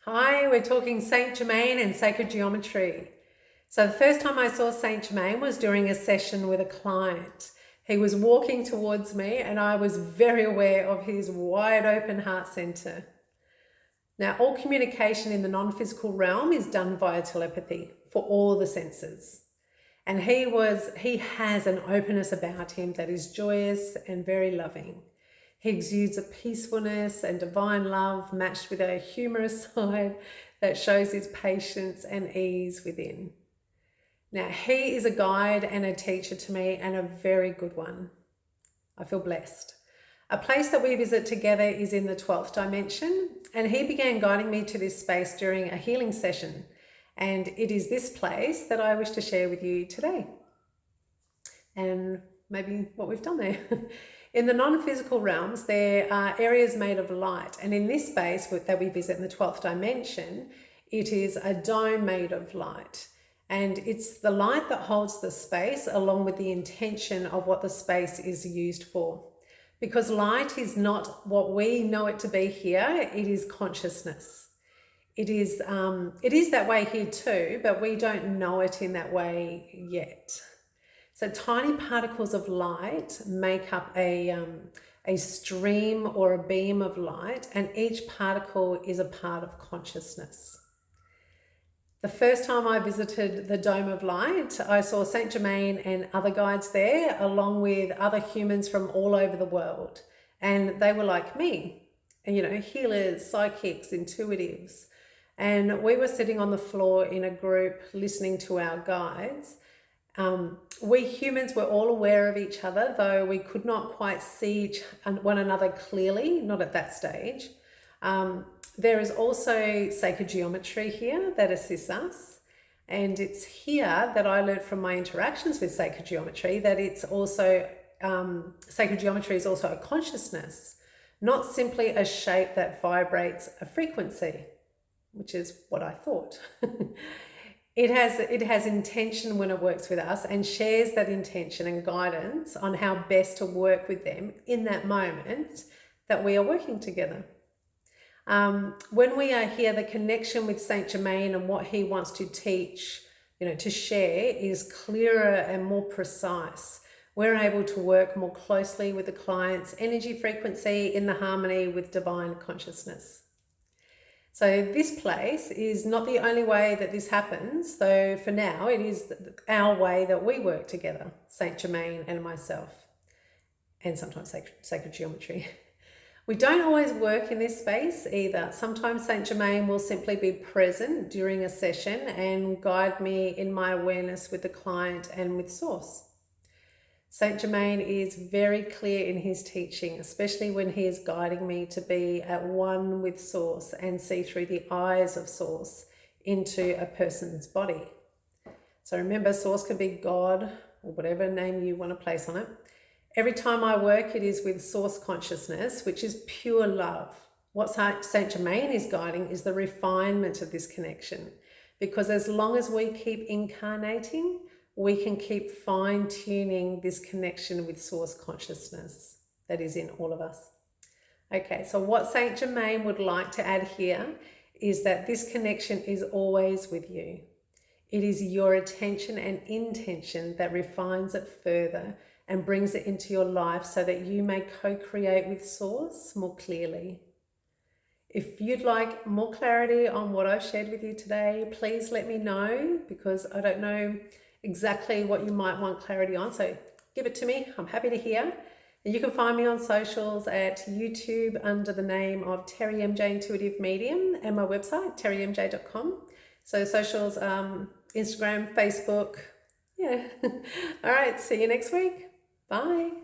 Hi, we're talking Saint Germain and sacred geometry. So the first time I saw Saint Germain was during a session with a client. He was walking towards me and I was very aware of his wide open heart center. Now, all communication in the non-physical realm is done via telepathy for all the senses. And he has an openness about him that is joyous and very loving. He exudes a peacefulness and divine love matched with a humorous side that shows his patience and ease within. Now, he is a guide and a teacher to me, and a very good one. I feel blessed. A place that we visit together is in the 12th dimension, and he began guiding me to this space during a healing session. And it is this place that I wish to share with you today. And maybe what we've done there. In the non-physical realms, there are areas made of light. And in this space that we visit in the 12th dimension, it is a dome made of light. And it's the light that holds the space along with the intention of what the space is used for. Because light is not what we know it to be here, it is consciousness. It is that way here too, but we don't know it in that way yet. So tiny particles of light make up a stream or a beam of light, and each particle is a part of consciousness. The first time I visited the Dome of Light, I saw Saint Germain and other guides there, along with other humans from all over the world. And they were like me, and healers, psychics, intuitives. And we were sitting on the floor in a group listening to our guides. We humans were all aware of each other, though we could not quite see one another clearly, not at that stage. There is also sacred geometry here that assists us. And it's here that I learned from my interactions with sacred geometry that it's also, sacred geometry is also a consciousness, not simply a shape that vibrates a frequency, which is what I thought. It has intention when it works with us and shares that intention and guidance on how best to work with them in that moment that we are working together. When we are here, the connection with Saint Germain and what he wants to teach, to share is clearer and more precise. We're able to work more closely with the client's energy frequency in the harmony with divine consciousness. So this place is not the only way that this happens, though for now it is our way that we work together, Saint Germain and myself, and sometimes sacred geometry. We don't always work in this space either. Sometimes Saint Germain will simply be present during a session and guide me in my awareness with the client and with Source. Saint Germain is very clear in his teaching, especially when he is guiding me to be at one with Source and see through the eyes of Source into a person's body. So remember, Source can be God or whatever name you want to place on it. Every time I work, it is with Source consciousness, which is pure love. What Saint Germain is guiding is the refinement of this connection, because as long as we keep incarnating, we can keep fine-tuning this connection with Source consciousness that is in all of us. Okay, so what Saint Germain would like to add here is that this connection is always with you. It is your attention and intention that refines it further and brings it into your life so that you may co-create with Source more clearly. If you'd like more clarity on what I've shared with you today, please let me know, because I don't know exactly what you might want clarity on. So give it to me. I'm happy to hear. And you can find me on socials at YouTube under the name of Terrye Mj Intuitive Medium, and my website, terryemj.com. So socials, Instagram, Facebook. Yeah. All right. See you next week. Bye.